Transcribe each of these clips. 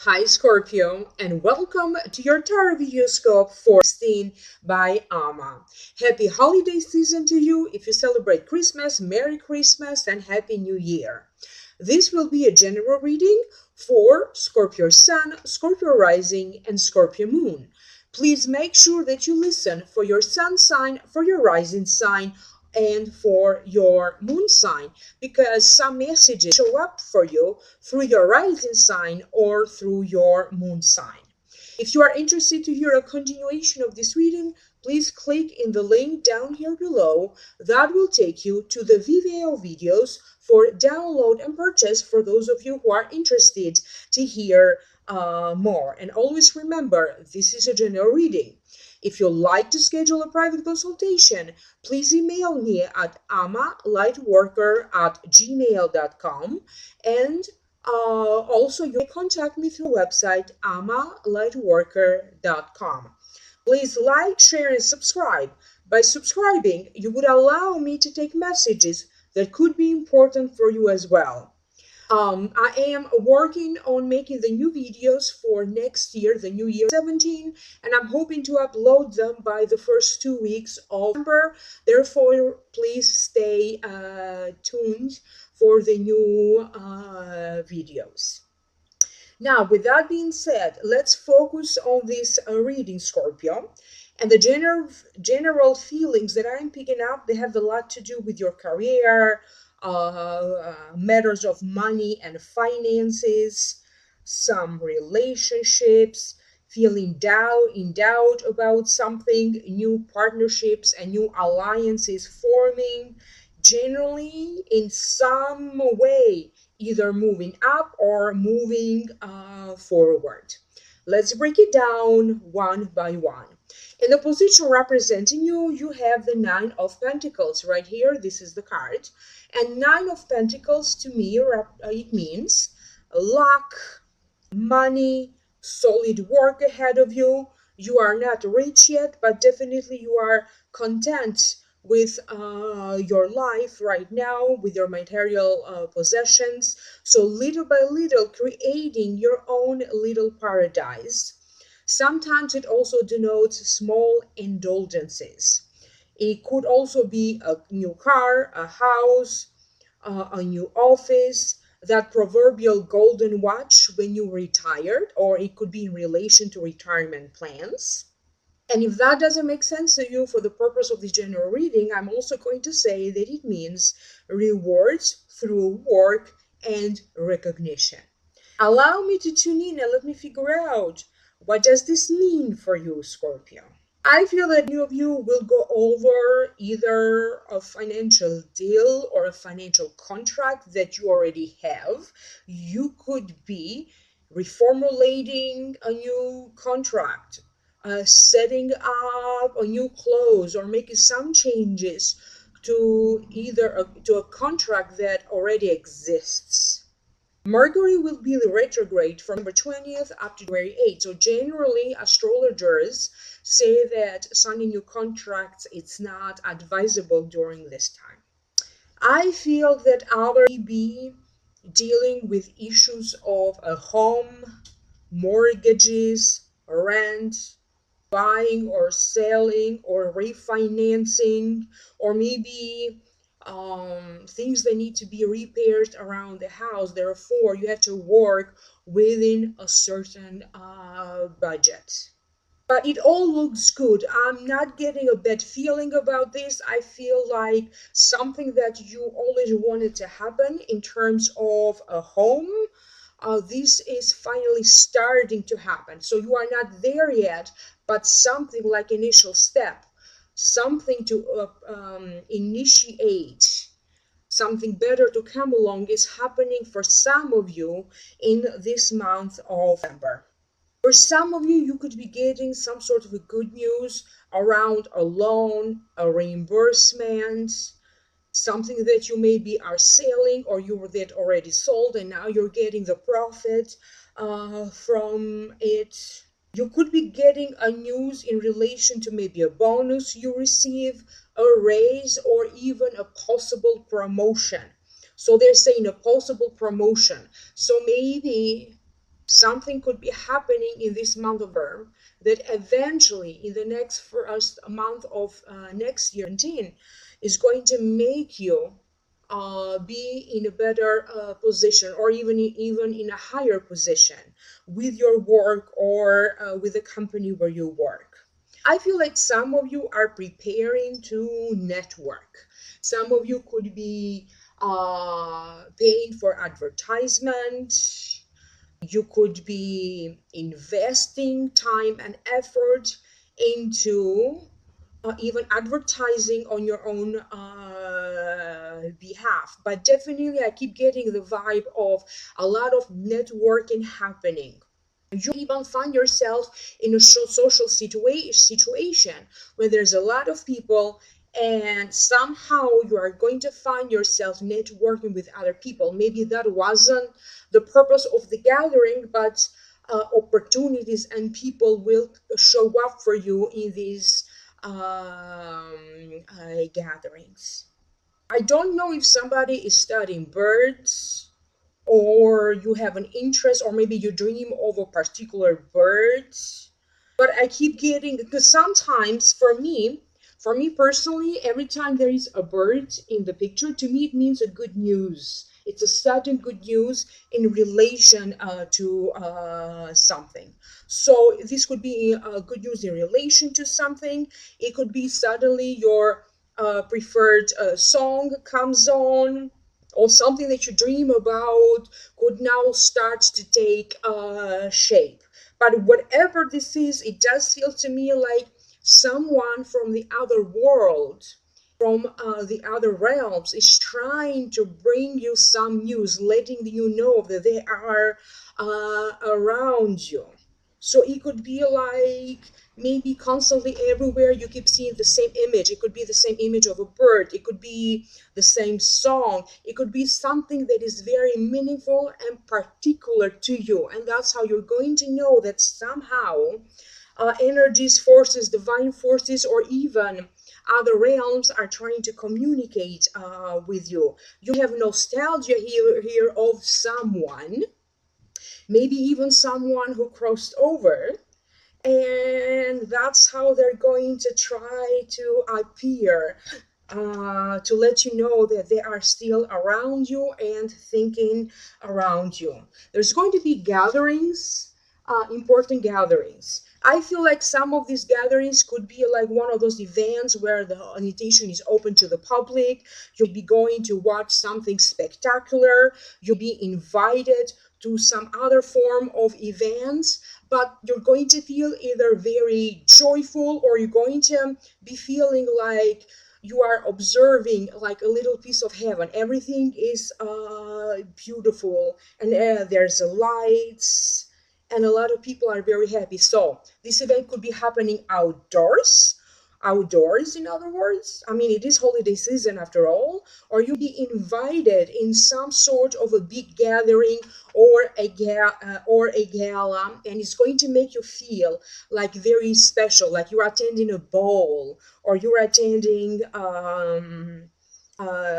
Hi Scorpio, and welcome to your tarot videoscope for 16 by Amma. Happy holiday season to you. If you celebrate Christmas, Merry Christmas and Happy New Year. This will be a general reading for Scorpio Sun, Scorpio Rising, and Scorpio Moon. Please make sure that you listen for your sun sign, for your rising sign, and for your moon sign, because some messages show up for you through your rising sign or through your moon sign. If you are interested to hear a continuation of this reading, please click in the link down here below. That will take you to the Vimeo videos for download and purchase for those of you who are interested to hear more. And always remember, this is a general reading. If you'd like to schedule a private consultation, please email me at amalightworker@gmail.com, and also you may contact me through the website amalightworker.com. Please like, share, and subscribe. By subscribing, you would allow me to take messages that could be important for you as well. I am working on making the new videos for next year, the new year 17, and I'm hoping to upload them by the first 2 weeks of December. Therefore, please stay tuned for the new videos. Now, with that being said, let's focus on this reading, Scorpio. And the general feelings that I'm picking up, they have a lot to do with your career, matters of money and finances, some relationships, feeling in doubt about something, new partnerships and new alliances forming, generally in some way, either moving up or moving forward. Let's break it down one by one. In the position representing you, you have the Nine of Pentacles right here. This is the card. And Nine of Pentacles, to me, it means luck, money, solid work ahead of you. You are not rich yet, but definitely you are content with your life right now, with your material possessions. So little by little, creating your own little paradise. Sometimes it also denotes small indulgences. It could also be a new car, a house, a new office, that proverbial golden watch when you retired, or it could be in relation to retirement plans. And if that doesn't make sense to you for the purpose of this general reading, I'm also going to say that it means rewards through work and recognition. Allow me to tune in and let me figure out, what does this mean for you, Scorpio? I feel that many of you will go over either a financial deal or a financial contract that you already have. You could be reformulating a new contract, setting up a new clause, or making some changes to to a contract that already exists. Mercury will be retrograde from November 20th up to January 8th. So generally, astrologers say that signing new contracts, it's not advisable during this time. I feel that others may be dealing with issues of a home, mortgages, rent, buying or selling or refinancing, or maybe things that need to be repaired around the house. Therefore, you have to work within a certain budget. But it all looks good. I'm not getting a bad feeling about this. I feel like something that you always wanted to happen in terms of a home, this is finally starting to happen. So you are not there yet, but something like initial step, something to initiate, something better to come along is happening for some of you in this month of December. For some of you, you could be getting some sort of a good news around a loan, a reimbursement, something that you maybe are selling or you that already sold and now you're getting the profit from it. You could be getting a news in relation to maybe a bonus you receive, a raise, or even a possible promotion. So they're saying a possible promotion. So maybe Something could be happening in this month of November that eventually, in the next first month of next year, 17, is going to make you be in a better position, or even in a higher position with your work, or with the company where you work. I feel like some of you are preparing to network. Some of you could be paying for advertisement. You could be investing time and effort into even advertising on your own behalf. But definitely, I keep getting the vibe of a lot of networking happening. You even find yourself in a social situation where there's a lot of people, and somehow you are going to find yourself networking with other people. Maybe that wasn't the purpose of the gathering, but opportunities and people will show up for you in these gatherings. I don't know if somebody is studying birds, or you have an interest, or maybe you dream of a particular bird. But I keep getting, because sometimes for me personally, every time there is a bird in the picture, to me it means a good news. It's a sudden good news in relation to something. So this could be good news in relation to something. It could be suddenly your preferred song comes on, or something that you dream about could now start to take shape. But whatever this is, it does feel to me like someone from the other world, from the other realms, is trying to bring you some news, letting you know that they are around you. So it could be like maybe constantly everywhere you keep seeing the same image. It could be the same image of a bird. It could be the same song. It could be something that is very meaningful and particular to you. And that's how you're going to know that somehow energies, forces, divine forces, or even other realms are trying to communicate with you. You have nostalgia here of someone, maybe even someone who crossed over, and that's how they're going to try to appear, to let you know that they are still around you and thinking around you. There's going to be gatherings, important gatherings. I feel like some of these gatherings could be like one of those events where the invitation is open to the public. You'll be going to watch something spectacular. You'll be invited to some other form of events, but you're going to feel either very joyful, or you're going to be feeling like you are observing like a little piece of heaven. Everything is beautiful, and there's lights, and a lot of people are very happy. So this event could be happening outdoors, in other words. I mean, it is holiday season after all. Or you be invited in some sort of a big gathering, or a gala, and it's going to make you feel like very special, like you're attending a ball, or you're attending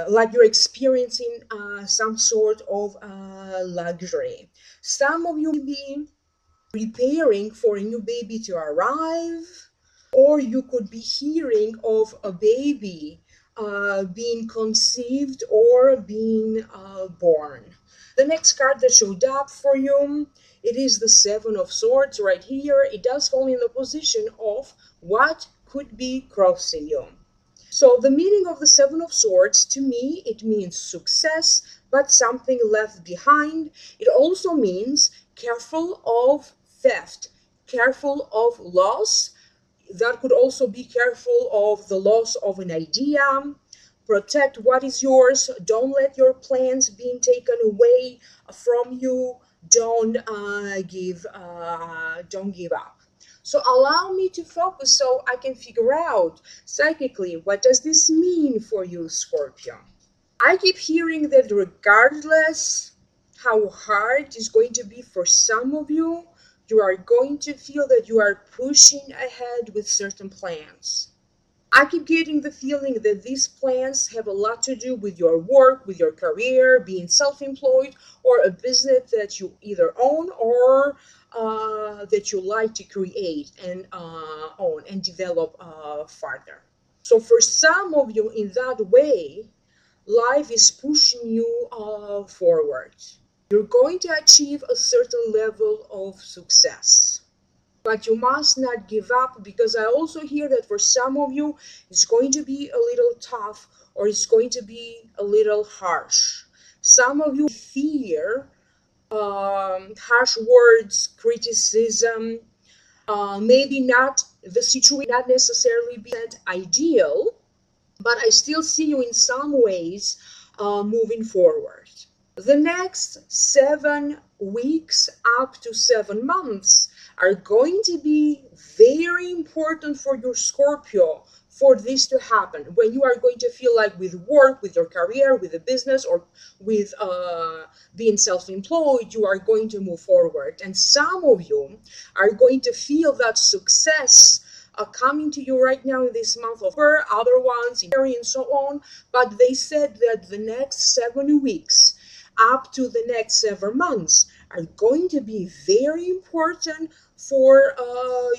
like you're experiencing some sort of luxury. Some of you may be preparing for a new baby to arrive, or you could be hearing of a baby being conceived or being born. The next card that showed up for you, it is the Seven of Swords right here. It does fall in the position of what could be crossing you. So the meaning of the Seven of Swords, to me, it means success, but something left behind. It also means careful of theft, careful of loss. That could also be careful of the loss of an idea. Protect what is yours. Don't let your plans being taken away from you. Don't give up. So allow me to focus so I can figure out psychically, what does this mean for you, Scorpio? I keep hearing that regardless how hard it's going to be for some of you, you are going to feel that you are pushing ahead with certain plans. I keep getting the feeling that these plans have a lot to do with your work, with your career, being self-employed, or a business that you either own or that you like to create and own and develop further. So for some of you in that way, life is pushing you forward. You're going to achieve a certain level of success. But you must not give up, because I also hear that for some of you, it's going to be a little tough or it's going to be a little harsh. Some of you fear harsh words, criticism, maybe not the situation, not necessarily be ideal, but I still see you in some ways moving forward. The next 7 weeks up to 7 months are going to be very important for your Scorpio for this to happen. When you are going to feel like with work, with your career, with a business, or with being self-employed, you are going to move forward. And some of you are going to feel that success coming to you right now in this month of October, other ones in January and so on. But they said that the next 7 weeks up to the next 7 months are going to be very important for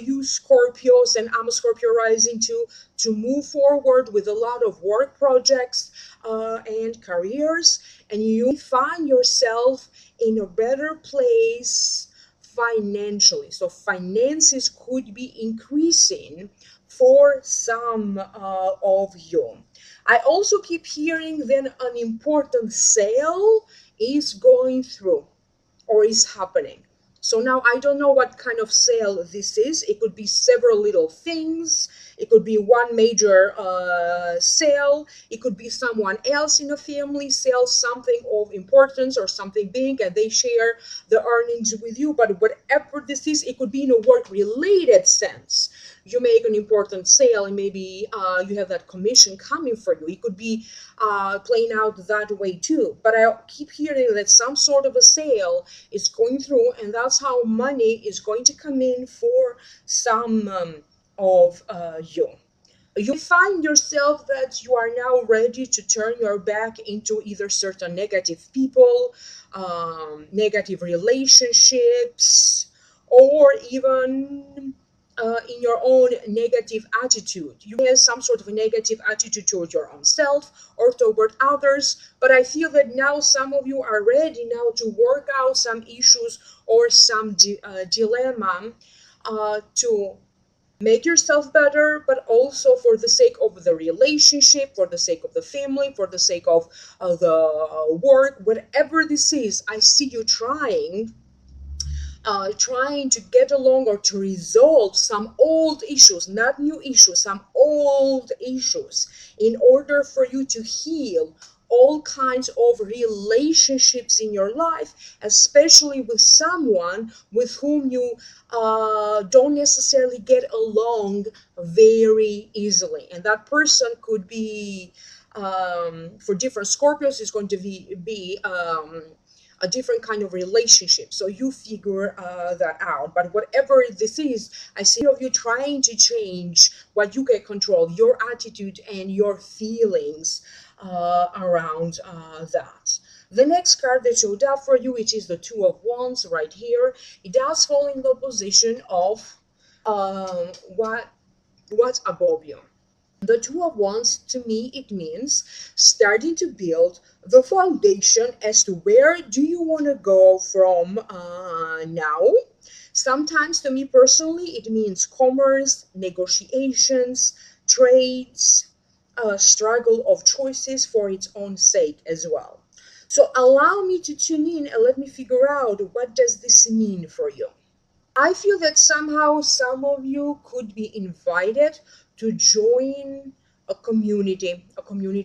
you Scorpios, and I'm a Scorpio rising too, to move forward with a lot of work projects and careers, and you find yourself in a better place financially. So finances could be increasing for some of you. I also keep hearing then an important sale is going through or is happening. So now I don't know what kind of sale this is. It could be several little things. It could be one major sale. It could be someone else in a family sells something of importance or something big and they share the earnings with you. But whatever this is, it could be in a work-related sense. You make an important sale and maybe you have that commission coming for you. It could be playing out that way too. But I keep hearing that some sort of a sale is going through, and that's how money is going to come in for some of you. You find yourself that you are now ready to turn your back into either certain negative people, negative relationships, or even in your own negative attitude. You have some sort of a negative attitude toward your own self or toward others, but I feel that now some of you are ready now to work out some issues or some dilemma to make yourself better, but also for the sake of the relationship, for the sake of the family, for the sake of the work, whatever this is. I see you trying to get along or to resolve some old issues, not new issues, some old issues, in order for you to heal all kinds of relationships in your life, especially with someone with whom you don't necessarily get along very easily. And that person could be, for different Scorpios, is going to be a different kind of relationship. So you figure that out. But whatever this is, I see of you trying to change what you can control, your attitude and your feelings around that. The next card that showed up for you, which is the Two of Wands right here, it does fall in the position of what's above you. The Two of Wands, to me, it means starting to build the foundation as to where do you want to go from now. Sometimes, to me personally, it means commerce, negotiations, trades, struggle of choices for its own sake as well. So allow me to tune in and let me figure out what does this mean for you. I feel that somehow some of you could be invited to join a community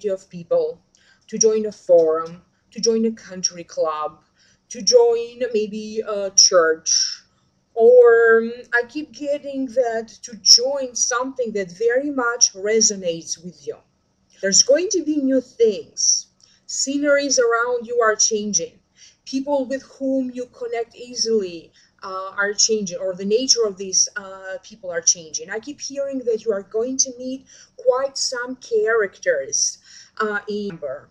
of people, to join a forum, to join a country club, to join maybe a church, or I keep getting that to join something that very much resonates with you. There's going to be new things. Sceneries around you are changing. People with whom you connect easily are changing, or the nature of these people are changing. I keep hearing that you are going to meet quite some characters in number.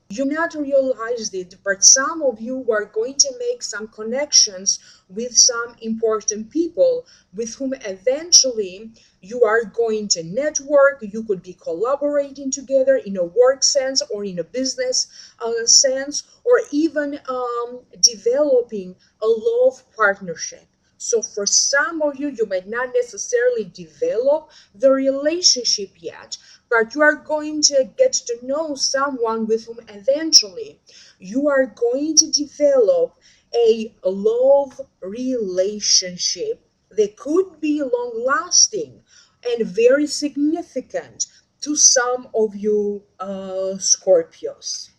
You not realize it, but some of you are going to make some connections with some important people with whom eventually you are going to network. You could be collaborating together in a work sense or in a business sense, or even developing a love partnership. So for some of you, you might not necessarily develop the relationship yet, but you are going to get to know someone with whom eventually you are going to develop a love relationship that could be long lasting and very significant to some of you Scorpios.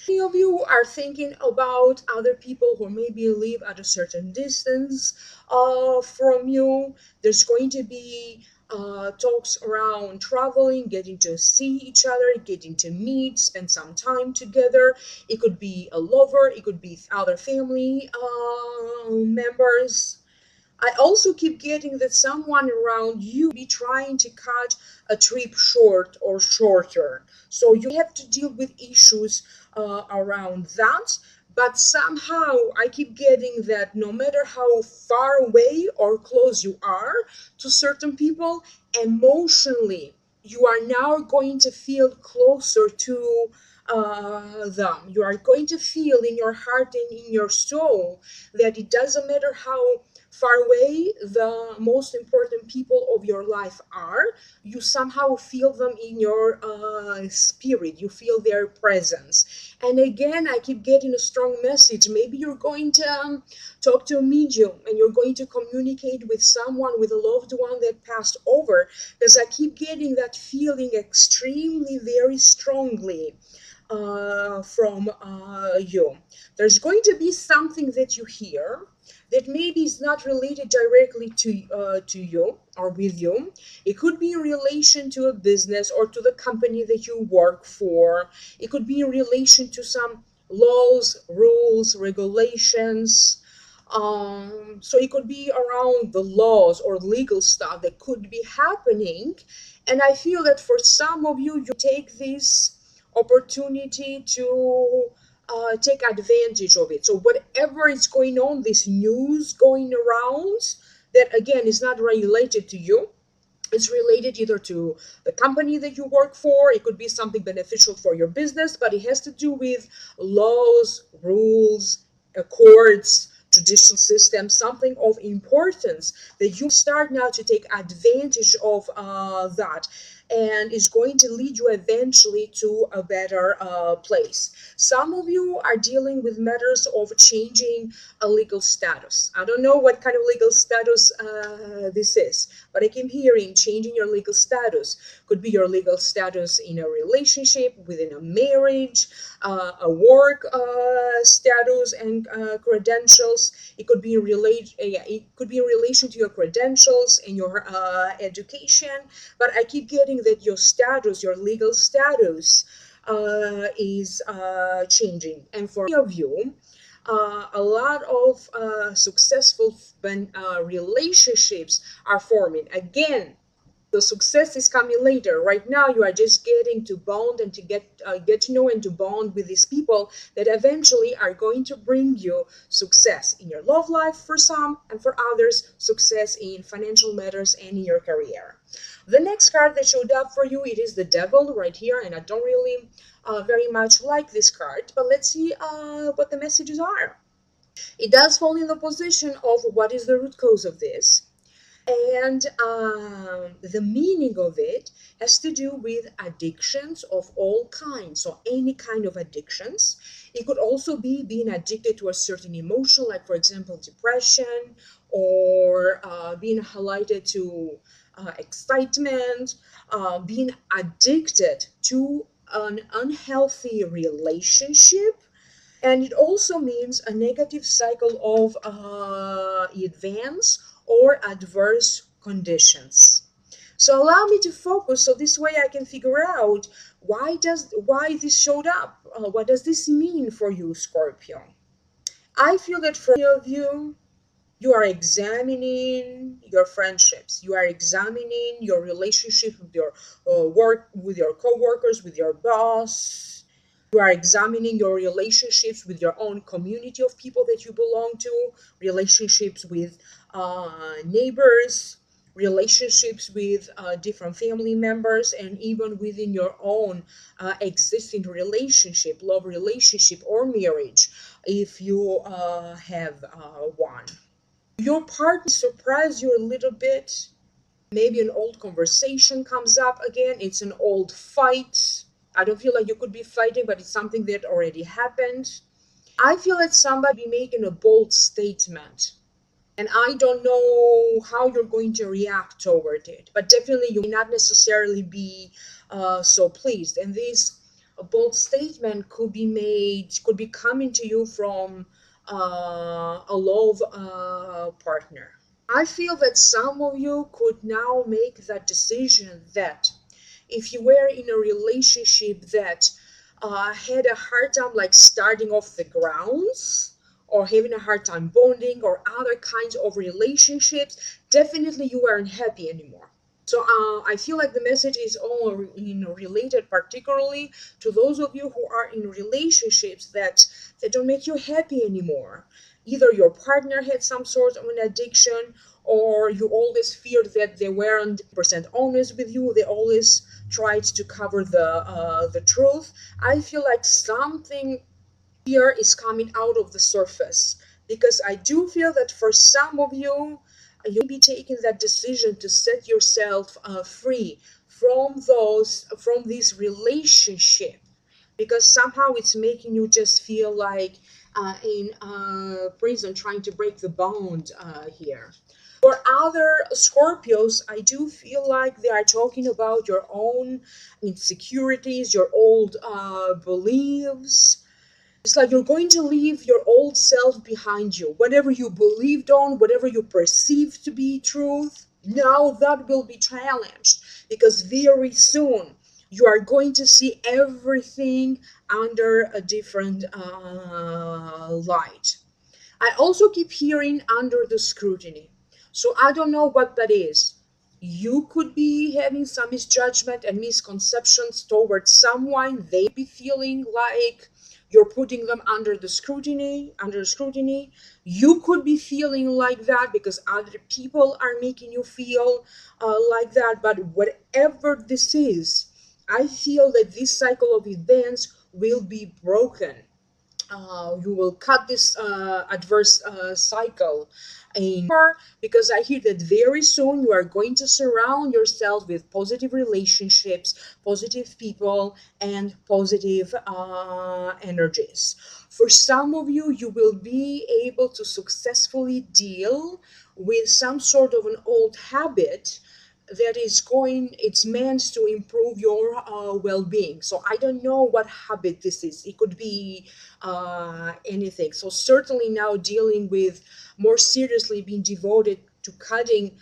Many of you are thinking about other people who maybe live at a certain distance from you. There's going to be talks around traveling, getting to see each other, getting to meet, spend some time together. It could be a lover, it could be other family members. I also keep getting that someone around you be trying to cut a trip short or shorter. So you have to deal with issues around that. But somehow I keep getting that no matter how far away or close you are to certain people, emotionally, you are now going to feel closer to them. You are going to feel in your heart and in your soul that it doesn't matter how far away the most important people of your life are, you somehow feel them in your spirit. You feel their presence. And again, I keep getting a strong message. Maybe you're going to talk to a medium and you're going to communicate with someone, with a loved one that passed over, because I keep getting that feeling extremely, very strongly from you. There's going to be something that you hear that maybe is not related directly to you or with you. It could be in relation to a business or to the company that you work for. It could be in relation to some laws, rules, regulations. So it could be around the laws or legal stuff that could be happening. And I feel that for some of you, you take this opportunity to take advantage of it. So whatever is going on, this news going around that again is not related to you, it's related either to the company that you work for, it could be something beneficial for your business, but it has to do with laws, rules, courts, judicial system, something of importance that you start now to take advantage of that, and is going to lead you eventually to a better place. Some of you are dealing with matters of changing a legal status. I don't know what kind of legal status this is, but I keep hearing changing your legal status. Could be your legal status in a relationship, within a marriage, a work status and credentials. It could be it could be in relation to your credentials and your education. But I keep getting that your status, your legal status, is changing, and for many of you, a lot of successful relationships are forming. Again, the success is coming later. Right now, you are just getting to bond and to get to know and to bond with these people that eventually are going to bring you success in your love life for some, and for others, success in financial matters and in your career. The next card that showed up for you, it is the Devil right here, and I don't really very much like this card, but let's see what the messages are. It does fall in the position of what is the root cause of this. And the meaning of it has to do with addictions of all kinds. So any kind of addictions. It could also be being addicted to a certain emotion, like for example, depression, or being highlighted to excitement, being addicted to an unhealthy relationship. And it also means a negative cycle of advance or adverse conditions. So allow me to focus, so this way I can figure out why this showed up. What does this mean for you, Scorpio? I feel that for many of you, You are examining your friendships. You are examining your relationship with your work, with your coworkers, with your boss. You are examining your relationships with your own community of people that you belong to, relationships with neighbors, relationships with different family members, and even within your own existing relationship, love relationship, or marriage, if you have one. Your partner surprise you a little bit. Maybe an old conversation comes up again. It's an old fight. I don't feel like you could be fighting, but it's something that already happened. I feel that somebody be making a bold statement, and I don't know how you're going to react toward it, but definitely you may not necessarily be so pleased. And this a bold statement could be made, could be coming to you from a love partner. I feel that some of you could now make that decision that if you were in a relationship that had a hard time like starting off the grounds, or having a hard time bonding, or other kinds of relationships, definitely you weren't happy anymore. So I feel like the message is all related particularly to those of you who are in relationships that don't make you happy anymore. Either your partner had some sort of an addiction, or you always feared that they weren't percent honest with you. They always tried to cover the truth. I feel like something here is coming out of the surface, because I do feel that for some of you, you may be taking that decision to set yourself free from this relationship, because somehow it's making you just feel like in prison, trying to break the bond here. For other Scorpios, I do feel like they are talking about your own insecurities, your old beliefs. It's like you're going to leave your old self behind you. Whatever you believed on, whatever you perceived to be truth, now that will be challenged, because very soon you are going to see everything under a different light. I also keep hearing under the scrutiny. So I don't know what that is. You could be having some misjudgment and misconceptions towards someone. They be feeling like you're putting them under scrutiny. You could be feeling like that because other people are making you feel like that. But whatever this is, I feel that this cycle of events will be broken. You will cut this adverse cycle in, because I hear that very soon you are going to surround yourself with positive relationships, positive people, and positive energies. For some of you, you will be able to successfully deal with some sort of an old habit that is going, it's meant to improve your well-being. So I don't know what habit this is. It could be anything. So certainly now dealing with, more seriously, being devoted to cutting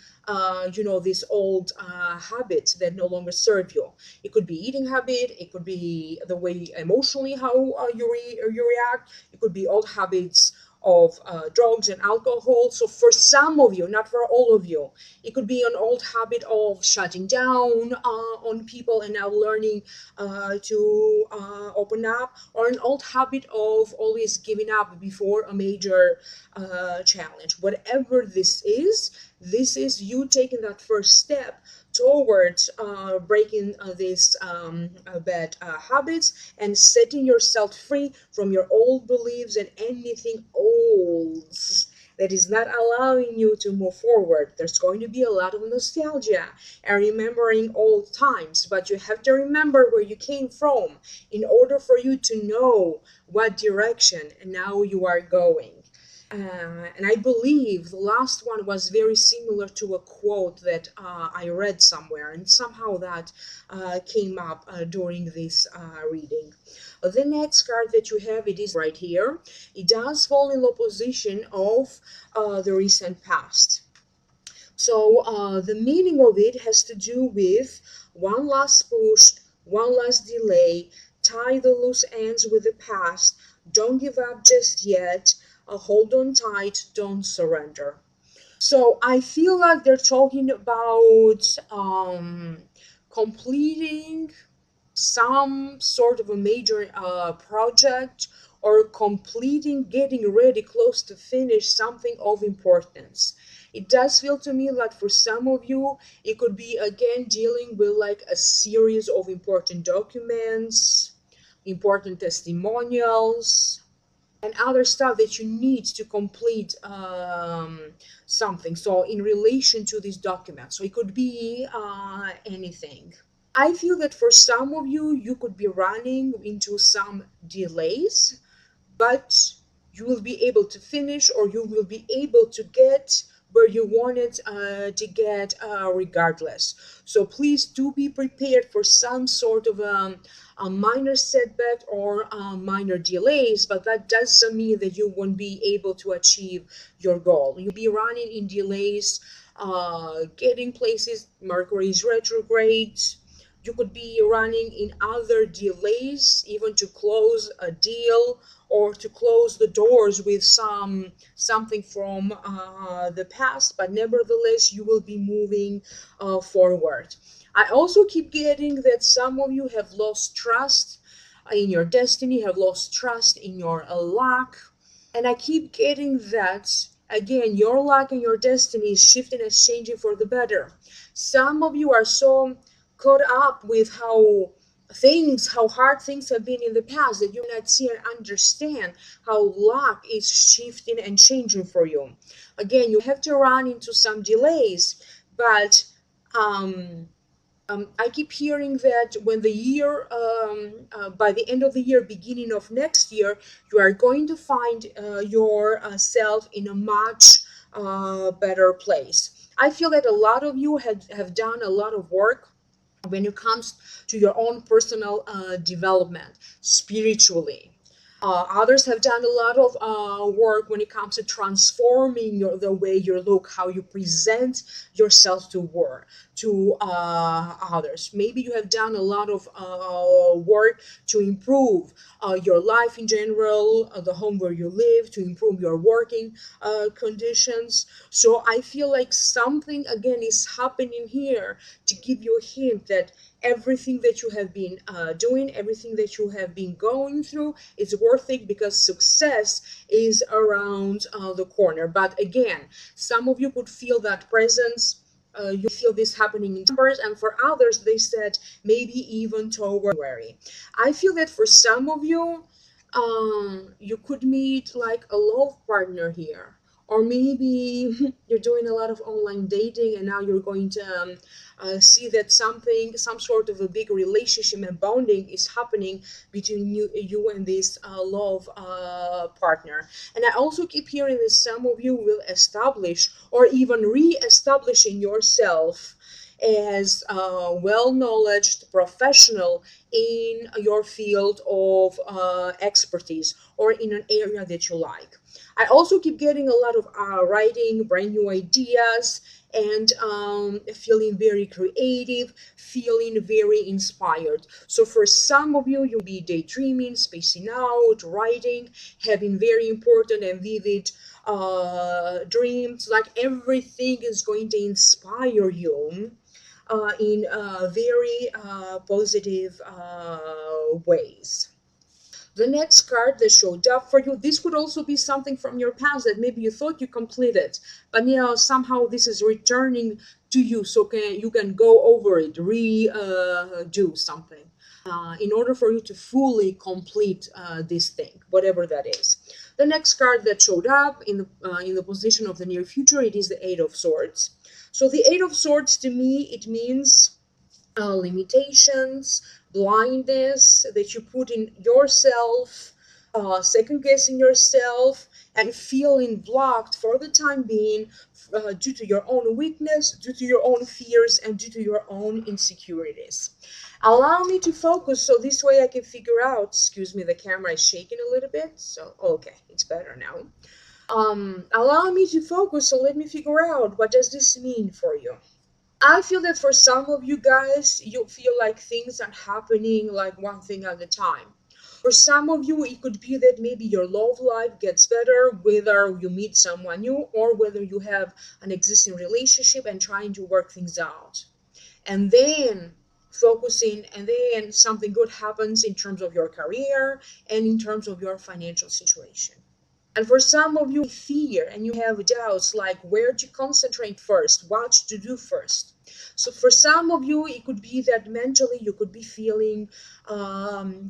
these old habits that no longer serve you. It could be eating habit, it could be the way emotionally how you react, it could be old habits of drugs and alcohol. So for some of you, not for all of you, it could be an old habit of shutting down on people and now learning to open up, or an old habit of always giving up before a major challenge. Whatever this is you taking that first step towards breaking these bad habits and setting yourself free from your old beliefs and anything old that is not allowing you to move forward. There's going to be a lot of nostalgia and remembering old times, but you have to remember where you came from in order for you to know what direction now you are going. And I believe the last one was very similar to a quote that I read somewhere, and somehow that came up during this reading. The next card that you have, it is right here. It does fall in the position of the recent past. So the meaning of it has to do with one last push, one last delay, tie the loose ends with the past, don't give up just yet, hold on tight, don't surrender. So I feel like they're talking about completing some sort of a major project, or completing, getting ready, close to finish something of importance. It does feel to me like for some of you, it could be again dealing with like a series of important documents, important testimonials, and other stuff that you need to complete something. So in relation to these documents, so it could be anything. I feel that for some of you, you could be running into some delays, but you will be able to finish, or you will be able to get where you wanted to get regardless. So please do be prepared for some sort of a minor setback or minor delays, but that doesn't mean that you won't be able to achieve your goal. You'll be running in delays, getting places. Mercury is retrograde. You could be running in other delays, even to close a deal or to close the doors with something from the past, but nevertheless you will be moving forward. I also keep getting that some of you have lost trust in your destiny, have lost trust in your luck, and I keep getting that again, your luck and your destiny is shifting and changing for the better. Some of you are so caught up with how hard things have been in the past, that you not see and understand how luck is shifting and changing for you. Again, you have to run into some delays, but um, I keep hearing that when the year, by the end of the year, beginning of next year, you are going to find yourself in a much better place. I feel that a lot of you have done a lot of work when it comes to your own personal development spiritually. Others have done a lot of work when it comes to transforming the way you look, how you present yourself to others. Maybe you have done a lot of work to improve your life in general, the home where you live, to improve your working conditions. So I feel like something again is happening here to give you a hint that everything that you have been doing, everything that you have been going through is worth it, because success is around the corner. But again, some of you could feel that presence. You feel this happening in numbers, and for others, they said maybe even toward January. I feel that for some of you, you could meet like a love partner here, or maybe you're doing a lot of online dating, and now you're going to see that some sort of a big relationship and bonding is happening between you and this love partner. And I also keep hearing that some of you will establish or even re-establishing yourself as a well-knowledged professional in your field of expertise, or in an area that you like. I also keep getting a lot of writing, brand new ideas, and feeling very creative, feeling very inspired. So for some of you, you'll be daydreaming, spacing out, writing, having very important and vivid dreams. Like everything is going to inspire you in very positive ways. The next card that showed up for you, this could also be something from your past that maybe you thought you completed, but somehow this is returning to you, so you can go over it, do something in order for you to fully complete this thing, whatever that is. The next card that showed up in the position of the near future, it is the Eight of Swords. So the Eight of Swords, to me, it means limitations, blindness that you put in yourself, second guessing yourself, and feeling blocked for the time being due to your own weakness, due to your own fears, and due to your own insecurities. Allow me to focus so this way I can figure out. Excuse me, the camera is shaking a little bit, so okay, it's better now. Allow me to focus, so let me figure out, what does this mean for you? I feel that for some of you guys, you feel like things are happening like one thing at a time. For some of you, it could be that maybe your love life gets better, whether you meet someone new or whether you have an existing relationship and trying to work things out. And then focusing, and then something good happens in terms of your career and in terms of your financial situation. And for some of you, fear and you have doubts like where to concentrate first, what to do first. So for some of you, it could be that mentally you could be feeling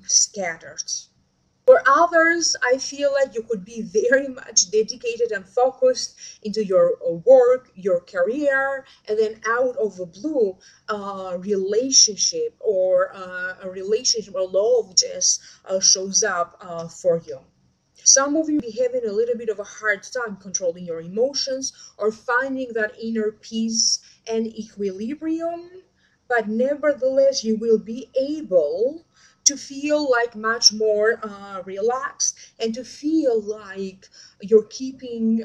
scattered. For others, I feel like you could be very much dedicated and focused into your work, your career, and then out of the blue, relationship or a relationship or love just shows up for you. Some of you be having a little bit of a hard time controlling your emotions or finding that inner peace and equilibrium, but nevertheless, you will be able to feel like much more relaxed and to feel like you're keeping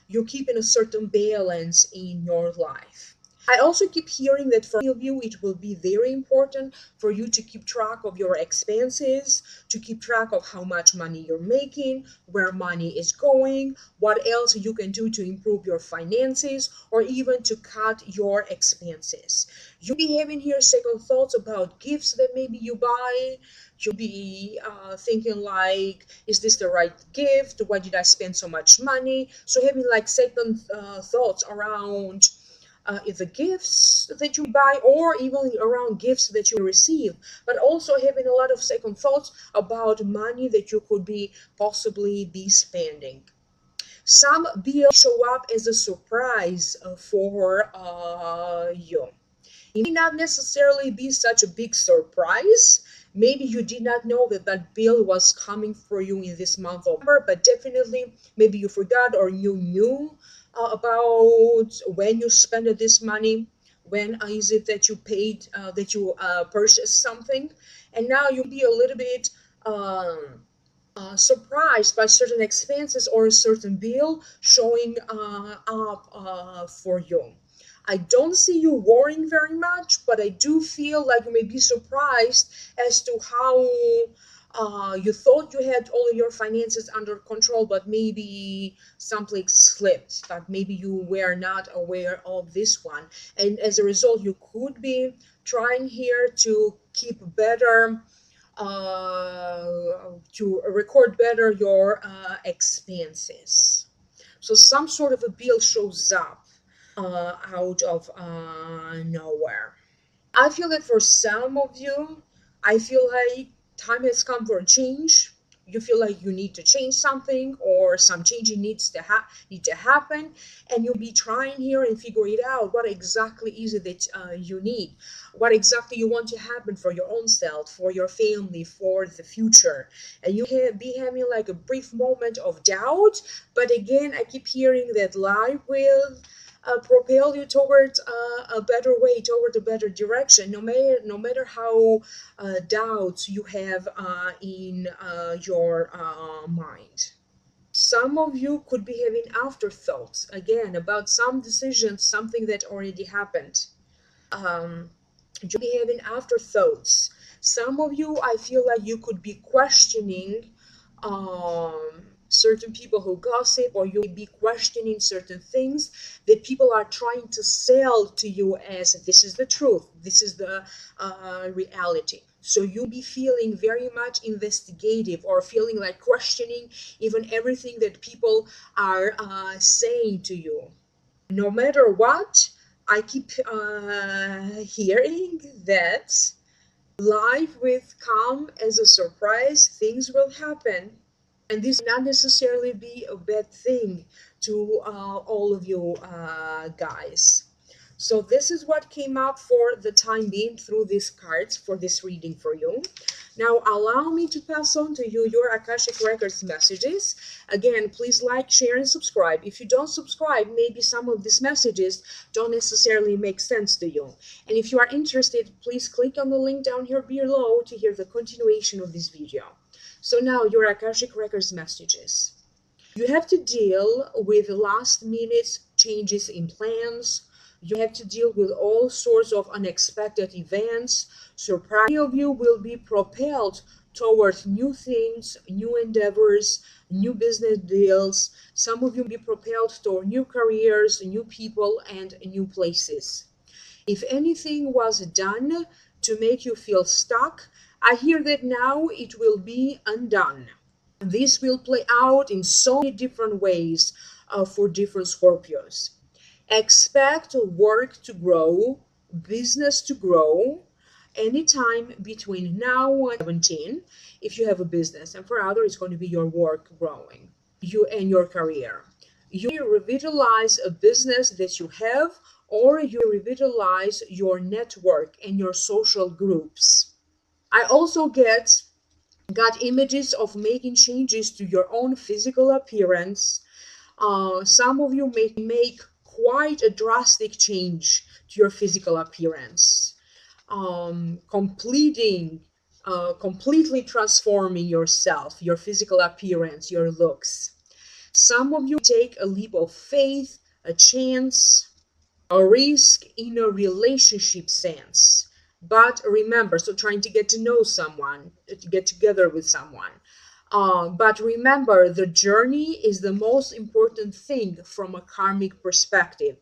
you're keeping a certain balance in your life. I also keep hearing that for many of you, it will be very important for you to keep track of your expenses, to keep track of how much money you're making, where money is going, what else you can do to improve your finances, or even to cut your expenses. You'll be having here second thoughts about gifts that maybe you buy. You'll be thinking like, is this the right gift? Why did I spend so much money? So having like second thoughts around the gifts that you buy or even around gifts that you receive, but also having a lot of second thoughts about money that you could be possibly be spending. Some bills show up as a surprise for you. It may not necessarily be such a big surprise. Maybe you did not know that that bill was coming for you in this month of November, but definitely maybe you forgot or you knew about when you spent this money. When is it that you paid, that you purchased something? And now you'll be a little bit surprised by certain expenses or a certain bill showing up for you. I don't see you worrying very much, but I do feel like you may be surprised as to how you thought you had all of your finances under control, but maybe something slipped, that maybe you were not aware of this one. And as a result, you could be trying here to keep better to record better your expenses. So some sort of a bill shows up out of nowhere. I feel that for some of you, I feel like time has come for a change. You feel like you need to change something or some changing need to happen, and you'll be trying here and figure it out. What exactly is it that you need? What exactly you want to happen for your own self, for your family, for the future? And you can be having like a brief moment of doubt, but again, I keep hearing that life will propel you towards a better way, toward a better direction, no matter how doubts you have in your mind. Some of you could be having afterthoughts again about some decisions, something that already happened. Um, you'll be having afterthoughts. Some of you, I feel like you could be questioning certain people who gossip, or you may be questioning certain things that people are trying to sell to you as this is the truth, this is the reality. So you'll be feeling very much investigative or feeling like questioning even everything that people are saying to you. No matter what, I keep hearing that life will come as a surprise, things will happen. And this not necessarily be a bad thing to all of you guys. So this is what came up for the time being through these cards for this reading for you. Now allow me to pass on to you your Akashic Records messages. Again, please like, share, and subscribe. If you don't subscribe, maybe some of these messages don't necessarily make sense to you. And if you are interested, please click on the link down here below to hear the continuation of this video. So now your Akashic Records messages. You have to deal with last minute changes in plans. You have to deal with all sorts of unexpected events. Surprise of you will be propelled towards new things, new endeavors, new business deals. Some of you may be propelled toward new careers, new people, and new places. If anything was done to make you feel stuck, I hear that now it will be undone. This will play out in so many different ways for different Scorpios. Expect work to grow, business to grow anytime between now and 17 if you have a business, and for others it's going to be your work growing, you and your career. You revitalize a business that you have, or you revitalize your network and your social groups. I also got images of making changes to your own physical appearance. Some of you may make quite a drastic change to your physical appearance, completely transforming yourself, your physical appearance, your looks. Some of you take a leap of faith, a chance, a risk in a relationship sense. But remember, so trying to get to know someone, to get together with someone. But remember, the journey is the most important thing from a karmic perspective.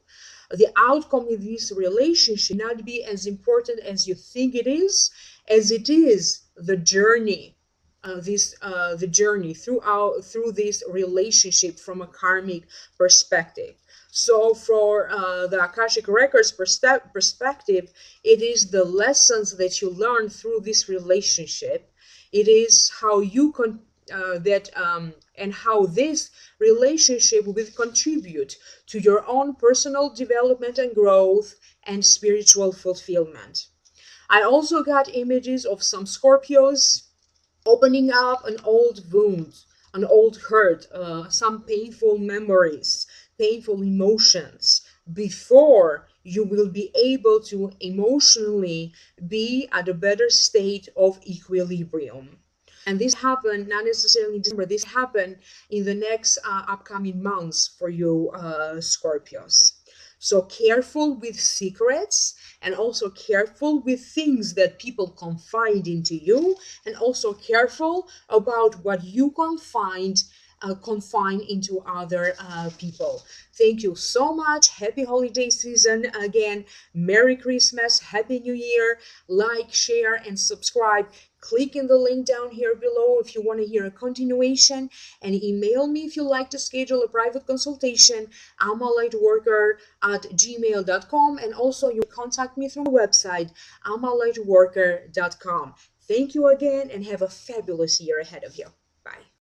The outcome of this relationship may not be as important as you think it is, as it is the journey. The journey through this relationship from a karmic perspective. So for the Akashic Records perspective, it is the lessons that you learn through this relationship. It is how you and how this relationship will contribute to your own personal development and growth and spiritual fulfillment. I also got images of some Scorpios opening up an old wound, an old hurt, some painful memories, painful emotions, before you will be able to emotionally be at a better state of equilibrium. And this happened not necessarily in December, this happened in the next upcoming months for you Scorpios. So careful with secrets, and also careful with things that people confide into you, and also careful about what you confine into other people. Thank you so much. Happy holiday season again. Merry Christmas. Happy New Year. Like, share, and subscribe. Click in the link down here below if you want to hear a continuation, and email me if you like to schedule a private consultation. I'm a lightworker@gmail.com, and also you contact me through my website, amalightworker.com. Thank you again, and have a fabulous year ahead of you. Bye.